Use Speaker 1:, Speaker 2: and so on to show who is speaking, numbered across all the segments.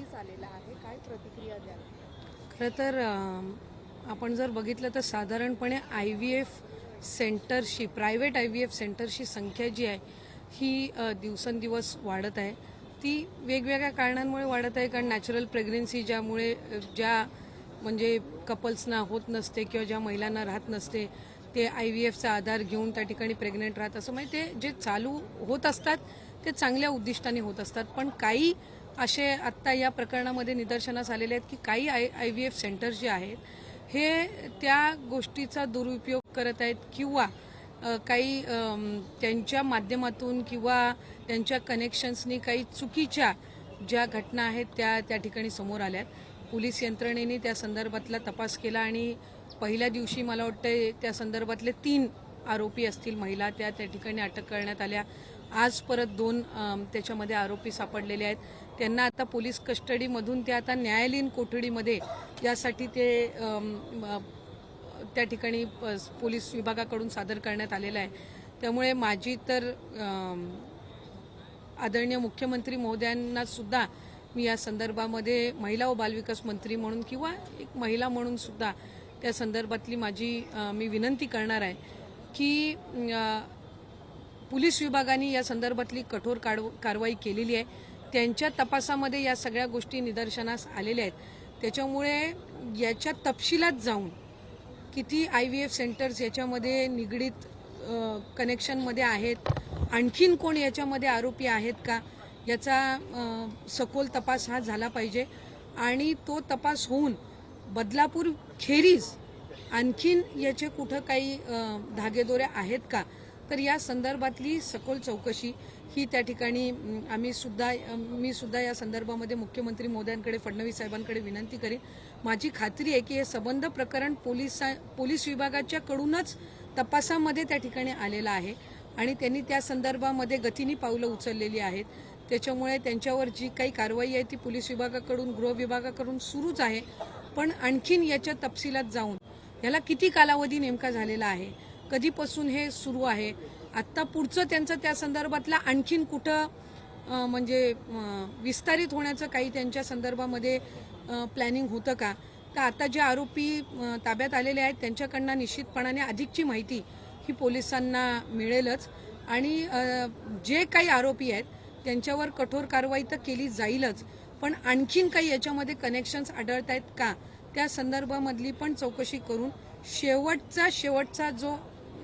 Speaker 1: निदर्शनास आलेला आहे, काय प्रतिक्रिया द्याल?
Speaker 2: खरं तर आपण जर बघितलं तर साधारणपणे IVF सेंटरशी, प्रायव्हेट IVF सेंटरची संख्या जी आहे ही दिवसेंदिवस वाढत आहे. ती वेगवेगळ्या कारणांमुळे वाढत आहे. कारण नॅचरल प्रेग्नन्सी ज्यामुळे ज्या म्हणजे कपल्सना होत नसते किंवा ज्या महिलांना राहत नसते ते IVFचा आधार घेऊन त्या ठिकाणी प्रेग्नेंट राहत असं म्हणजे ते जे चालू होत असतात ते चांगल्या उद्दिष्टाने होत असतात. पण काही असे आत्ता या प्रकरणामध्ये निदर्शनास आलेले आहेत की काही IVF सेंटर्स जे आहेत हे त्या गोष्टीचा दुरुपयोग करत आहेत किंवा काही त्यांच्या माध्यमातून किंवा त्यांच्या कनेक्शन्सनी काही चुकीच्या ज्या घटना आहेत त्या ठिकाणी समोर आल्यात. पोलीस यंत्रणेने त्या संदर्भातला तपास केला आणि पहिल्या दिवशी मला वाटतं त्या संदर्भातले 3 आरोपी असतील महिला त्या ठिकाणी अटक करण्यात आल्या. आज परत 2 त्याच्यामध्ये आरोपी सापडलेले आहेत. त्यांना आता पोलीस कस्टडीमधून ते आता न्यायालयीन कोठडीमध्ये यासाठी ते त्या ठिकाणी पोलीस विभागाकडून सादर करण्यात आलेलं आहे. त्यामुळे माझी तर आदरणीय मुख्यमंत्री महोदयांना सुद्धा मी या संदर्भामध्ये महिला व बालविकास मंत्री म्हणून किंवा एक महिला म्हणून सुद्धा त्या संदर्भातली माझी मी विनंती करणार आहे की पोलीस विभागाने या संदर्भातली कठोर कारवाई केलेली आहे. त्यांच्या तपासामध्ये या सगळ्या गोष्टी निदर्शनास आलेल्या आहेत. त्याच्यामुळे याच्या तपशिलात जाऊन किती IVF सेंटर्स याच्यामध्ये निगडीत कनेक्शनमध्ये आहेत, आणखीन कोण याच्यामध्ये आरोपी आहेत का याचा सखोल तपास हा झाला पाहिजे आणि तो तपास होऊन बदलापूर खेरीज आणखीन याचे कुठं काही धागेदोरे आहेत का तर या संदर्भातली सखोल चौकशी ही त्या ठिकाणी मी सुद्धा या संदर्भामध्ये मुख्यमंत्री महोदयांकडे, फडणवीस साहेबांकडे विनंती करेन. माझी खात्री आहे की हे संबंध प्रकरण पोलीस विभागाच्याकडूनच तपासामध्ये त्या ठिकाणी आलेलं आहे आणि त्यांनी त्या संदर्भामध्ये गतीने पावलं उचललेली आहेत. त्याच्यामुळे त्यांच्यावर जी काही कारवाई आहे ती पोलीस विभागाकडून, गृह विभागाकडून सुरूच आहे. पण आणखीन याच्या तपशिलात जाऊन याला किती कालावधी नेमका झालेला आहे, कधीपासून हे सुरू आहे, आत्ता पुढचं त्यांचं त्या संदर्भातला आणखीन कुठं म्हणजे विस्तारित होण्याचं काही त्यांच्या संदर्भामध्ये प्लॅनिंग होतं का. तर आता जे आरोपी ताब्यात आलेले आहेत त्यांच्याकडनं निश्चितपणाने अधिकची माहिती ही पोलिसांना मिळेलच आणि जे काही आरोपी आहेत त्यांच्यावर कठोर कारवाई तर केली जाईलच. पण आणखीन काही याच्यामध्ये कनेक्शन्स आढळत आहेत का त्या संदर्भामधली पण चौकशी करून शेवटचा जो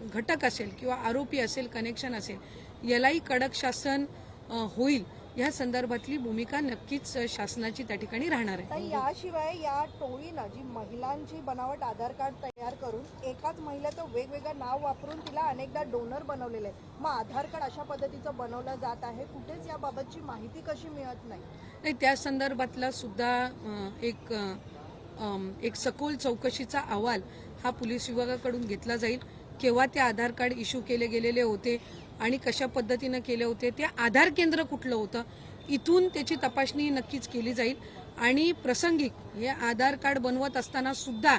Speaker 2: घटक असेल किंवा आरोपी असेल, कनेक्शन असेल यालाही कडक शासन होईल या संदर्भातली भूमिका नक्कीच शासनाची त्या ठिकाणी राहणार आहे.
Speaker 1: याशिवाय या टोळीनं जी महिलांची बनावट आधार कार्ड तयार करून एकाच महिलेचं वेगवेगळं नाव वापरून तिला अनेकदा डोनर बनवलेले आहे. मग आधार कार्ड अशा पद्धतीचं बनवलं जात आहे, कुठेच याबाबतची माहिती कशी मिळत नाही.
Speaker 2: त्या संदर्भातला सुद्धा एक सखोल चौकशीचा अहवाल हा पोलीस विभागाकडून घेतला जाईल. केव्हा ते आधार कार्ड इश्यू केले गेलेले होते आणि कशा पद्धतीनं केले होते, ते आधार केंद्र कुठलं होतं, इथून त्याची तपासणी नक्कीच केली जाईल. आणि प्रासंगिक हे आधार कार्ड बनवत असताना सुद्धा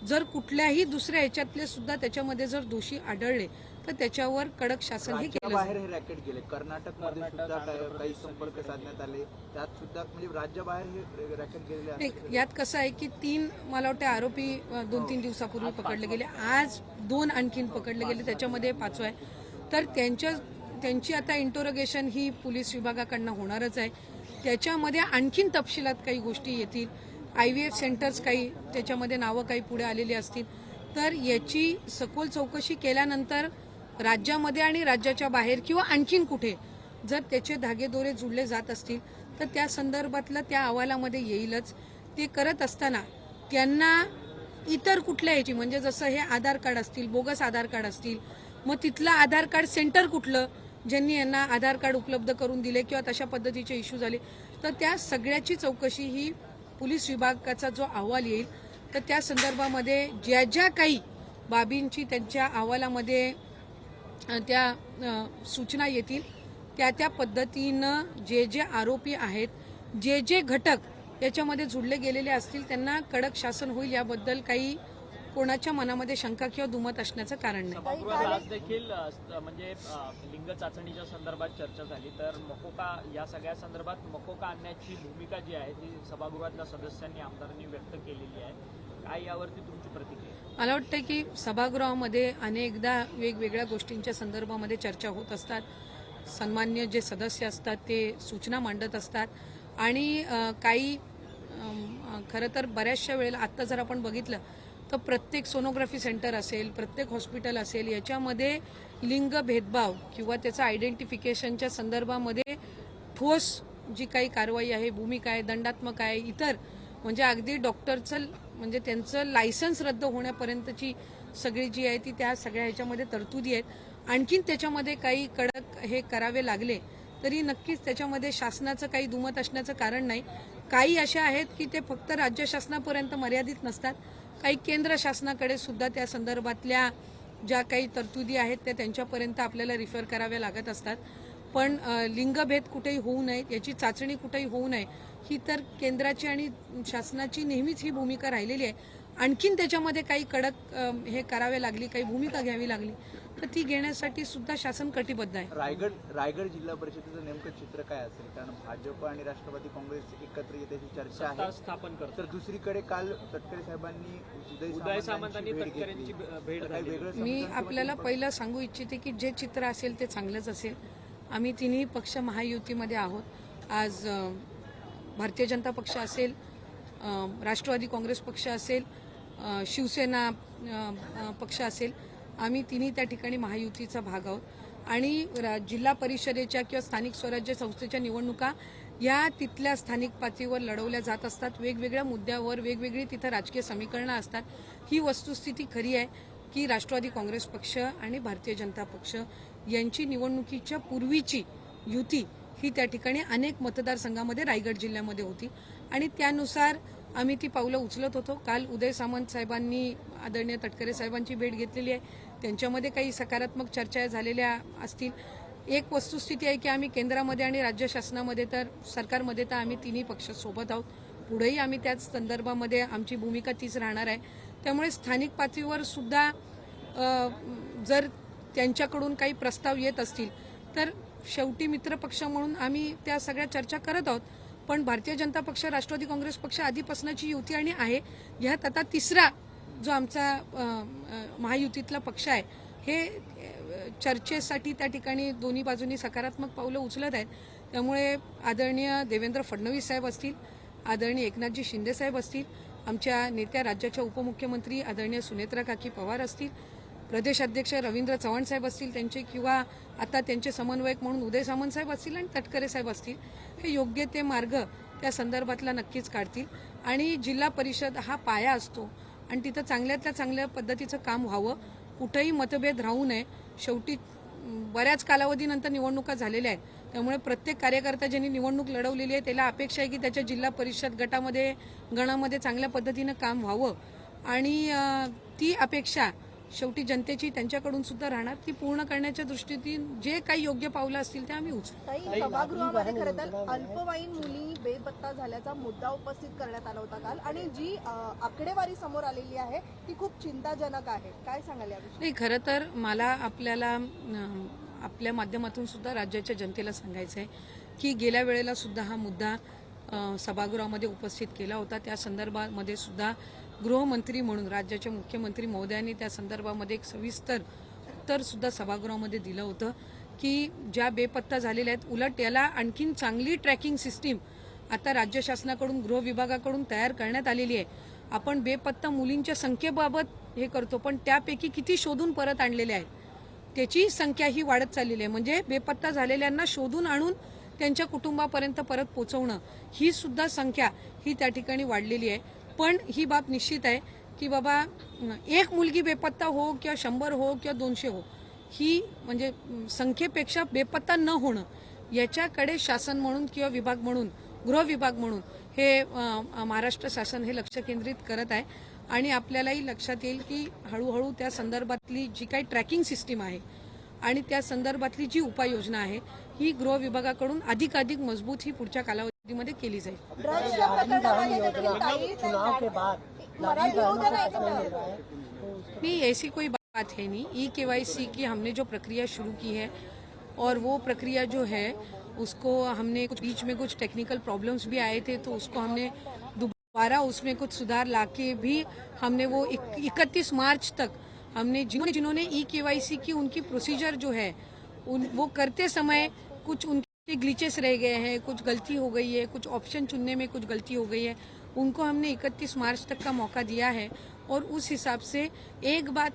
Speaker 2: जर कुठल्याही दुसऱ्या ह्याच्यातले सुद्धा त्याच्यामध्ये जर दोषी आढळले तर त्याच्यावर कडक शासन हे केलं
Speaker 3: बाहेर हे रॅकेट गेले. कर्नाटकमध्ये सुद्धा काही संपर्क साधण्यात आले, त्यात सुद्धा म्हणजे राज्याबाहेर हे रॅकेट गेलेले.
Speaker 2: यात कसं आहे की 3 मला वाटतं आरोपी 2-3 दिवसापूर्वी पकडले गेले, आज 2 आणखीन पकडले गेले, त्याच्यामध्ये 5वा आहे. तर त्यांची आता इंटरोगेशन ही पोलीस विभागाकडनं होणारच आहे. त्याच्यामध्ये आणखीन तपशिलात काही गोष्टी येतील, IVF सेंटर्स काही त्याच्यामध्ये नावं काही पुढे आलेली असतील. तर याची सखोल चौकशी केल्यानंतर राज्यामध्ये आणि राज्याच्या बाहेर किंवा आणखीन कुठे जर त्याचे धागेदोरे जुळले जात असतील तर त्या संदर्भातलं त्या अहवालामध्ये येईलच. ते करत असताना त्यांना इतर कुठल्या ह्याची म्हणजे जसं हे आधार कार्ड असतील, बोगस आधार कार्ड असतील, मग तिथलं आधार कार्ड सेंटर कुठलं ज्यांनी यांना आधार कार्ड उपलब्ध करून दिले किंवा तशा पद्धतीचे इश्यू झाले, तर त्या सगळ्याची चौकशी ही पोलीस विभागाचा जो अहवाल येईल तर त्या संदर्भामध्ये ज्या काही बाबींची त्यांच्या अहवालामध्ये त्या सूचना येतील त्या पद्धतीनं जे आरोपी आहेत, जे घटक याच्यामध्ये जुळले गेलेले असतील त्यांना कडक शासन होईल याबद्दल काही कोणाच्या मनामध्ये शंका किंवा दुमत असण्याचं कारण नाही.
Speaker 4: सभागृहात आज देखील म्हणजे लिंग चाचणीच्या संदर्भात चर्चा झाली, तर मकोका या सगळ्या संदर्भात मकोका आणण्याची भूमिका जी आहे ती सभागृहातल्या सदस्यांनी आमदारांनी व्यक्त केलेली आहे. काय यावरती तुमची प्रतिक्रिया?
Speaker 2: मला वाटतं की सभागृहामध्ये अनेकदा वेगवेगळ्या गोष्टींच्या संदर्भामध्ये चर्चा होत असतात. सन्मान्य जे सदस्य असतात ते सूचना मांडत असतात आणि काही खरं तर बऱ्याचशा वेळेला आत्ता जर आपण बघितलं तर प्रत्येक सोनोग्राफी सेंटर असेल, प्रत्येक हॉस्पिटल असेल, याच्यामध्ये लिंग भेदभाव किंवा त्याचं आयडेंटिफिकेशनच्या संदर्भामध्ये ठोस जी काही कारवाई आहे, भूमिका आहे, दंडात्मक आहे, इतर म्हणजे अगदी डॉक्टरचं म्हणजे त्यांचं लायसन्स रद्द होण्यापर्यंतची सगळी जी आहे ती त्या सगळ्या ह्याच्यामध्ये तरतुदी आहेत. आणखीन त्याच्यामध्ये काही कडक हे करावे लागले तरी नक्कीच त्याच्यामध्ये शासनाचं काही दुमत असण्याचं कारण नाही. काही अशा आहेत की ते फक्त राज्य शासनापर्यंत मर्यादित नसतात, काही केंद्र शासनाकडे सुद्धा त्या संदर्भातल्या ज्या काही तरतुदी आहेत त्या त्यांच्यापर्यंत आपल्याला रिफर कराव्या लागत असतात. पण लिंगभेद कुठेही होऊ नये, याची चाचणी कुठेही होऊ नये, ही तर केंद्राची आणि शासनाची नेहमीच ही भूमिका राहिलेली आहे. आणखीन त्याच्यामध्ये काही कडक हे करावे लागली, काही भूमिका घ्यावी लागली तर ती घेण्यासाठी सुद्धा शासन कटिबद्ध आहे.
Speaker 3: रायगड जिल्हा परिषदेचं नेमकं चित्र काय असेल? कारण भाजप आणि राष्ट्रवादी काँग्रेस एकत्र येण्याची चर्चा आहे
Speaker 4: स्थापन करतो.
Speaker 3: तर दुसरीकडे काल तटकरे साहेबांनी
Speaker 4: उदय सामंतांनी तटकरेंची भेट झाली.
Speaker 2: मी आपल्याला पहिलं सांगू इच्छिते की जे चित्र असेल ते चांगलंच असेल. आम्ही तिन्ही पक्ष महायुतीमध्ये आहोत. आज भारतीय जनता पक्ष असेल, राष्ट्रवादी काँग्रेस पक्ष असेल, शिवसेना पक्ष असेल, आम्ही तिन्ही त्या ठिकाणी महायुतीचा भाग आहोत. आणि जिल्हा परिषदेच्या किंवा स्थानिक स्वराज्य संस्थेच्या निवडणुका या तिथल्या स्थानिक पातळीवर लढवल्या जात असतात. वेगवेगळ्या मुद्द्यावर वेगवेगळी तिथं राजकीय समीकरणं असतात. ही वस्तुस्थिती खरी आहे की राष्ट्रवादी काँग्रेस पक्ष आणि भारतीय जनता पक्ष यांची निवडणुकीच्या पूर्वीची युती ही त्या ठिकाणी अनेक मतदारसंघामध्ये रायगड जिल्ह्यामध्ये होती आणि त्यानुसार आम्ही ती पावलं उचलत होतो. काल उदय सामंत साहेबांनी आदरणीय तटकरे साहेबांची भेट घेतलेली आहे. त्यांच्यामध्ये काही सकारात्मक चर्चा झालेल्या असतील. एक वस्तुस्थिती आहे की आम्ही केंद्रामध्ये आणि राज्य शासनामध्ये तर सरकारमध्ये तर आम्ही तिन्ही पक्ष सोबत आहोत. पुढेही आम्ही त्याच संदर्भामध्ये आमची भूमिका तीच राहणार आहे. त्यामुळे स्थानिक पातळीवर सुद्धा जर त्यांच्याकडून काही प्रस्ताव येत असतील तर शेवटी मित्रपक्ष म्हणून आम्ही त्या सगळ्या चर्चा करत आहोत. पण भारतीय जनता पक्ष, राष्ट्रवादी काँग्रेस पक्ष आधीपासूनची युती आणि आहे. ह्यात आता तिसरा जो आमचा महायुतीतला पक्ष आहे हे चर्चेसाठी त्या ठिकाणी दोन्ही बाजूंनी सकारात्मक पावलं उचलत आहेत. त्यामुळे आदरणीय देवेंद्र फडणवीस साहेब असतील, आदरणीय एकनाथजी शिंदे साहेब असतील, आमच्या नेत्या राज्याच्या उपमुख्यमंत्री आदरणीय सुनेत्रा काकी पवार असतील, प्रदेशाध्यक्ष रवींद्र चव्हाण साहेब असतील त्यांचे, किंवा आता त्यांचे समन्वयक म्हणून उदय सामंत साहेब असतील आणि तटकरे साहेब असतील, हे योग्य ते मार्ग त्या संदर्भातला नक्कीच काढतील. आणि जिल्हा परिषद हा पाया असतो आणि तिथं चांगल्यातल्या चांगल्या पद्धतीचं काम व्हावं, कुठेही मतभेद राहू नये. शेवटी बऱ्याच कालावधीनंतर निवडणुका झालेल्या आहेत. त्यामुळे प्रत्येक कार्यकर्ता ज्यांनी निवडणूक लढवलेली आहे त्याला अपेक्षा आहे की त्याच्या जिल्हा परिषद गणामध्ये चांगल्या पद्धतीनं काम व्हावं आणि ती अपेक्षा शेवटी जनतेची त्यांच्याकडून सुद्धा राहणार. ती पूर्ण करण्याच्या दृष्टीने जे काही योग्य पावलं असतील ते आम्ही उचलू.
Speaker 1: काही सभागृहामध्ये खरं तर अल्पवयीन मुली बेपत्ता झाल्याचा मुद्दा उपस्थित करण्यात आला होता काल आणि जी आकडेवारी समोर आलेली आहे ती खूप चिंताजनक आहे. काय सांगाल याविषयी?
Speaker 2: नाही, खरं तर मला आपल्या माध्यमातून सुद्धा राज्याच्या जनतेला सांगायचं आहे की गेल्या वेळेला सुद्धा हा मुद्दा सभागृहामध्ये उपस्थित केला होता. त्या संदर्भामध्ये सुद्धा गृहमंत्री म्हणून राज्याचे मुख्यमंत्री महोदयांनी त्या संदर्भामध्ये एक सविस्तर उत्तर सुद्धा सभागृहामध्ये दिलं होतं की ज्या बेपत्ता झालेल्या आहेत, उलट याला आणखीन चांगली ट्रॅकिंग सिस्टीम आता राज्य शासनाकडून गृह विभागाकडून तयार करण्यात आलेली आहे. आपण बेपत्ता मुलींच्या संख्येबाबत हे करतो पण त्यापैकी किती शोधून परत आणलेले आहेत त्याची संख्या ही वाढत चाललेली आहे. म्हणजे बेपत्ता झालेल्यांना शोधून आणून त्यांच्या कुटुंबापर्यंत परत पोहोचवणं ही सुद्धा संख्या ही त्या ठिकाणी वाढलेली आहे. पण ही बाब निश्चित आहे की बाबा एक मुलगी बेपत्ता हो किंवा 100 हो किंवा 200 हो, ही म्हणजे संख्येपेक्षा बेपत्ता न होणं याच्याकडे शासन म्हणून किंवा विभाग म्हणून, गृह विभाग म्हणून हे महाराष्ट्र शासन हे लक्ष केंद्रित करत आहे. आणि आपल्यालाही लक्षात येईल की हळूहळू त्या संदर्भातली जी काही ट्रॅकिंग सिस्टीम आहे आणि त्या संदर्भातली जी उपाययोजना आहे ही गृह विभागाकडून अधिकाधिक मजबूत ही पुढच्या कालावधीमध्ये केली जाईल.
Speaker 1: ड्रग्सच्या प्रकरणामध्ये काही मराठी होत्या ना,
Speaker 2: नहीं, ऐसी कोई बात है नहीं। ई-केवाईसी की हमने जो प्रक्रिया शुरू की है और वो प्रक्रिया जो है उसको हमने कुछ बीच में कुछ टेक्निकल प्रॉब्लम्स भी आए थे, तो उसको हमने दोबारा उसमें कुछ सुधार लाके भी हमने वो 31 मार्च तक हमने जिन्होंने ई-केवाईसी की उनकी प्रोसीजर जो है वो करते समय कुछ उनके ग्लिचेस रह गए हैं, कुछ गलती हो गई है, कुछ ऑप्शन चुनने में कुछ गलती हो गई है, उनको हमने 31 मार्च तक का मौका दिया है। और उस हिसाब से एक बात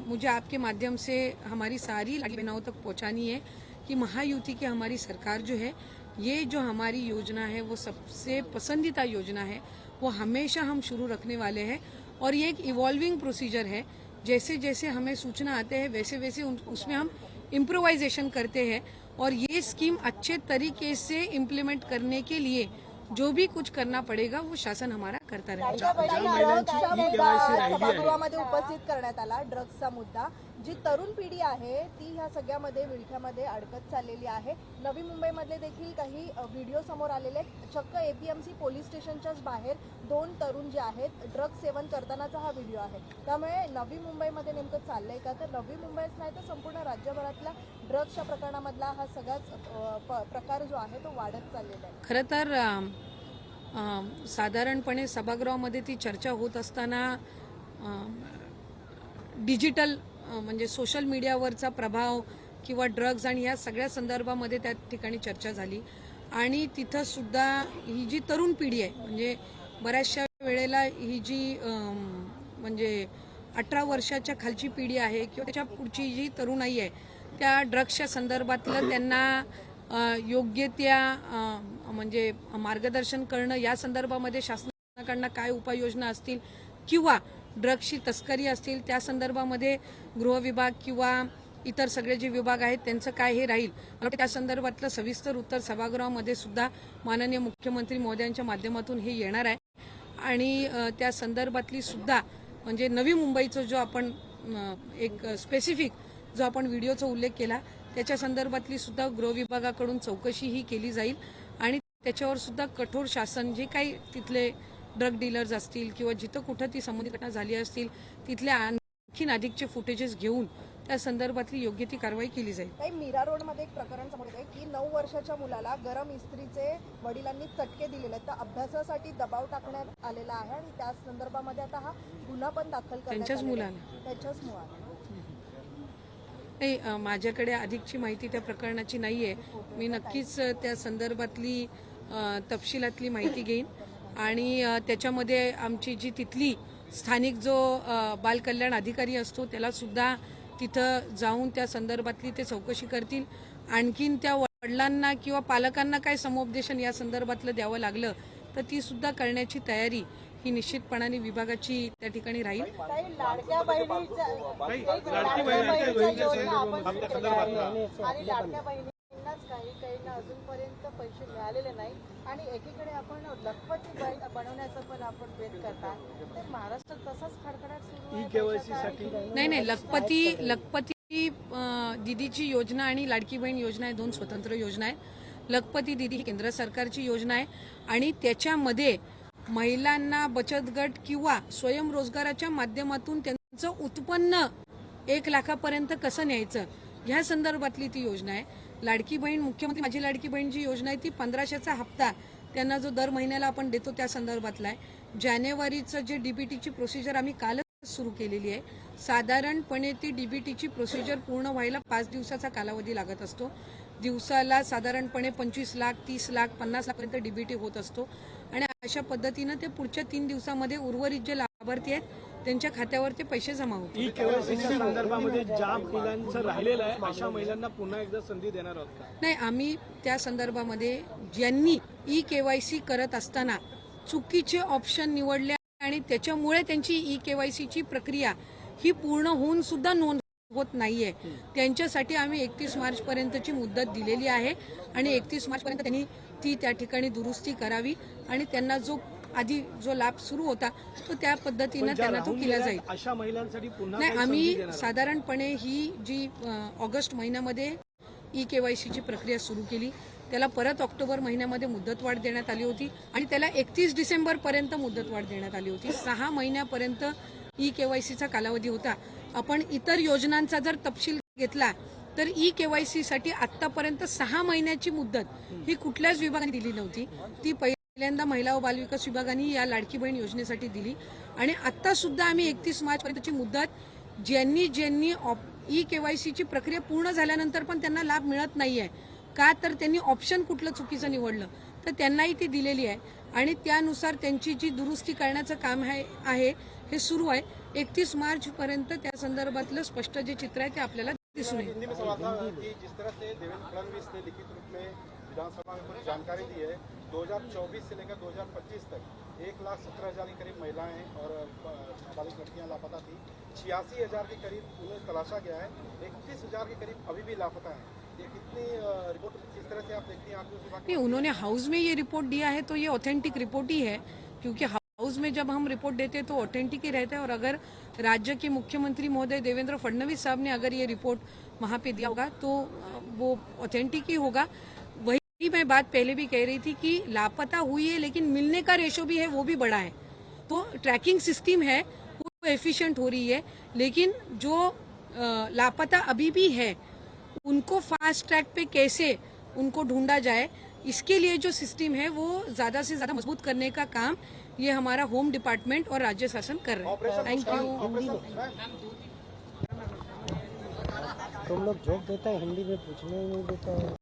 Speaker 2: मुझे आपके माध्यम से हमारी सारी लाडली बहनों तक पहुंचानी है कि महायुति की हमारी सरकार जो है, ये जो हमारी योजना है वो सबसे पसंदीदा योजना है, वो हमेशा हम शुरू रखने वाले हैं। और ये एक इवॉल्विंग प्रोसीजर है, जैसे जैसे हमें सूचना आते हैं वैसे वैसे उसमें हम इम्प्रोवाइजेशन करते हैं। और ये स्कीम अच्छे तरीके से इम्प्लीमेंट करने के लिए जो भी कुछ करना पडेगा वो शासन हमारा करता रहेगा।
Speaker 1: ड्रग्सचा मुद्दा सभागृहामध्ये उपस्थित करण्यात आला। ड्रग्सचा मुद्दा, जी तरुण पिढी आहे ती ह्या सगळ्यामध्ये विळख्यामध्ये अडकत चाललेली आहे। नवी मुंबईमधले देखील काही व्हिडिओ समोर आलेले आहेत। चक्क एपीएमसी पोलीस स्टेशनच्याच बाहेर 2 तरुण जे आहेत ड्रग्स सेवन करतानाचा हा व्हिडिओ आहे। त्यामुळे नवी मुंबईमध्ये नेमकं चाललंय का, तर नवी मुंबईच नाही तर संपूर्ण राज्यभरातला ड्रग्सच्या प्रकरणामधला हा सगळाच प्रकार जो आहे तो वाढत चाललेला आहे।
Speaker 2: खरं तर साधारणपणे सभागृहामध्ये ती चर्चा होत असताना डिजिटल म्हणजे सोशल मीडियावरचा प्रभाव किंवा ड्रग्ज आणि या सगळ्या संदर्भामध्ये त्या ठिकाणी चर्चा झाली। आणि तिथं सुद्धा ही जी तरुण पिढी आहे, म्हणजे बऱ्याचशा वेळेला ही जी म्हणजे 18 वर्षाच्या खालची पिढी आहे किंवा त्याच्या पुढची जी तरुणाई आहे, त्या ड्रग्सच्या संदर्भातलं त्यांना योग्य त्या म्हणजे मार्गदर्शन करणं, या संदर्भामध्ये शासनाकडनं काय उपाययोजना असतील किंवा ड्रग्सची तस्करी असतील त्या संदर्भामध्ये गृह विभाग किंवा इतर सगळे जे विभाग आहेत त्यांचं काय हे राहील, मला वाटतं त्या संदर्भातलं सविस्तर उत्तर सभागृहामध्ये सुद्धा माननीय मुख्यमंत्री महोदयांच्या माध्यमातून हे येणार आहे। आणि त्या संदर्भातली सुद्धा म्हणजे नवी मुंबईचा जो आपण एक स्पेसिफिक जो आपण व्हिडिओचा उल्लेख केला त्याच्या संदर्भातली सुद्धा गृह विभागाकडून चौकशी ही केली जाईल आणि त्याच्यावर सुद्धा कठोर शासन जे काही तिथले ड्रग डीलर्स असतील किंवा जिथं कुठं ती संबंधित घटना झाली असतील तिथल्या आणखीन अधिकचे फुटेजेस घेऊन त्या संदर्भातली योग्य ती कारवाई केली जाईल।
Speaker 1: काही मीरा रोडमध्ये एक प्रकरण समोर येत आहे की 9 वर्षाच्या मुलाला गरम इस्त्रीचे वडिलांनी चटके दिलेले आहेत, तर अभ्यासासाठी दबाव टाकण्यात आलेला आहे आणि त्या संदर्भामध्ये आता हा गुन्हा पण दाखल करण्यात
Speaker 2: त्यांच्याच
Speaker 1: आलेला आहे।
Speaker 2: मुलाला
Speaker 1: त्यांच्याच मुलाला
Speaker 2: नाही, माझ्याकडे अधिकची माहिती त्या प्रकरणाची नाहीये। मी नक्कीच त्या संदर्भातली तपशिलातली माहिती घेईन आणि त्याच्यामध्ये आमची जी तिथली स्थानिक जो बाल कल्याण अधिकारी असतो त्याला सुद्धा तिथं जाऊन त्या संदर्भातली ते चौकशी करतील। आणखीन त्या वडिलांना किंवा पालकांना काय समुपदेशन या संदर्भातलं द्यावं लागलं तर ती सुद्धा करण्याची तयारी ही निश्चितपणाने विभागाची त्या ठिकाणी राहील।
Speaker 1: लाडक्या बहिणींनाच काहींना अजूनपर्यंत पैसे मिळालेले नाही आणि एकीकडे आपण लखपती बनवण्याचा पण आपण प्रयत्न करता, तर महाराष्ट्रात तसाच खडखडाट सुरू आहे।
Speaker 2: नाही, लखपती दीदीची योजना आणि लाडकी बहीण योजना आहे, 2 स्वतंत्र योजना आहेत। लखपती दीदी ही केंद्र सरकारची योजना आहे आणि त्याच्यामध्ये महिलांना बचत गट किंवा स्वयंरोजगाराच्या माध्यमातून त्यांचं उत्पन्न 1 लाखापर्यंत कसं न्यायचं ह्या संदर्भातली ती योजना आहे। लाडकी बहीण, मुख्यमंत्री माझी लाडकी बहीण जी योजना आहे ती 1500चा हप्ता त्यांना जो दर महिन्याला आपण देतो त्या संदर्भातला आहे। जानेवारीचं जे डीबीटीची प्रोसिजर आम्ही कालच सुरू केलेली आहे। साधारणपणे ती डीबीटीची प्रोसिजर पूर्ण व्हायला 5 दिवसाचा कालावधी लागत असतो। दिवसाला साधारणपणे 25 लाख, 30 लाख, 50 लाखपर्यंत डीबीटी होत असतो आणि अशा पद्धतीनं ते पुढच्या 3 दिवसामध्ये उर्वरित जे लाभार्थी आहेत त्यांच्या खात्यावर ते पैसे जमा होतात।
Speaker 5: ई-केवायसीच्या संदर्भामध्ये ज्या महिलांचं राहिलेलं आहे अशा महिलांना पुन्हा एकदा संधी देणार आहोत का?
Speaker 2: नाही, आम्ही त्या संदर्भामध्ये ज्यांनी ई-केवायसी करत असताना चुकीचे ऑप्शन निवडले आणि त्याच्यामुळे त्यांची ई-केवायसीची प्रक्रिया ही पूर्ण होऊन सुद्धा नोंद होत नाहीये, त्यांच्यासाठी आम्ही 31 मार्च पर्यंतची मुदत दिलेली आहे आणि 31 मार्च पर्यंत त्यांनी ती त्या ठिकाणी दुरुस्ती करावी आणि त्यांना जो आधी जो लाभ सुरू होता तो त्या पद्धतीने त्यांना तो केला जाईल।
Speaker 5: अशा महिलांसाठी पुन्हा
Speaker 2: नाही, आम्ही साधारणपणे ही जी ऑगस्ट महिन्यामध्ये ई-केवायसीची प्रक्रिया सुरू केली, त्याला परत ऑक्टोबर महिन्यामध्ये मुदतवाढ देण्यात आली होती आणि त्याला 31 डिसेंबर पर्यंत मुदतवाढ देण्यात आली होती। 6 महिन्यापर्यंत ई केवायसीचा कालावधी होता. आपण इतर योजनांचा जर तपशील घेतला तर ई केवायसी साठी आतापर्यंत 6 महिन्याची मुदत ही कुठल्याच विभागाने दिली नव्हती. ती पहिल्यांदा महिला व बालविकास विभागाने या लाडकी बहीण योजनेसाठी दिली आणि आता सुद्धा आम्ही 31 मार्च पर्यंतची मुदत ज्यांनी ई केवायसीची प्रक्रिया पूर्ण झाल्यानंतर पण त्यांना लाभ मिळत नाहीये का तर त्यांनी ऑप्शन कुठलं चुकीचं निवडलं तर त्यांनाही ती दिलेली आहे आणि त्यानुसार त्यांची जी दुरुस्ती करण्याचं काम आहे हे सुरू आहे. 31 मार्च पर्यंत त्या संदर्भातलं स्पष्ट जे चित्र आहे ते आपल्याला दिसून येईल.
Speaker 6: हिंदी में सवाल था कि जिस तरह से देवेंद्र फडणवीस ने लिखित रूप में विधानसभा में कुछ जानकारी दी है 2024 से लेकर 2025 तक 1,17,000 के करीब महिलाएं और नाबालिग लड़कियां लापता थी. 86,000 के करीब उन्हें तलाशा गया है. 31,000 के करीब अभी भी लापता है. ये कितनी रिपोर्ट किस तरह से आप देखती हैं आपके विभाग
Speaker 2: नहीं, उन्होंने हाउस में ये रिपोर्ट दिया है तो ये ऑथेंटिक रिपोर्ट ही है क्योंकि हाउस में जब हम रिपोर्ट देते हैं तो ऑथेंटिक ही रहता है और अगर राज्य के मुख्यमंत्री महोदय देवेंद्र फडणवीस साहब ने अगर ये रिपोर्ट वहां पे दिया होगा तो वो ऑथेंटिक ही होगा. वही मैं बात पहले भी कह रही थी कि लापता हुई है लेकिन मिलने का रेशो भी है वो भी बड़ा है. तो ट्रैकिंग सिस्टम है वो एफिशिएंट हो रही है लेकिन जो लापता अभी भी है उनको फास्ट ट्रैक पे कैसे उनको ढूंढा जाए इसके लिए जो सिस्टम है वो ज्यादा से ज्यादा मजबूत करने का काम ये हमारा होम डिपार्टमेंट और राज्य शासन कर रहे हैं. Thank you.
Speaker 7: तुम लोग जोक देता है हिंदी में पूछने नहीं देता है.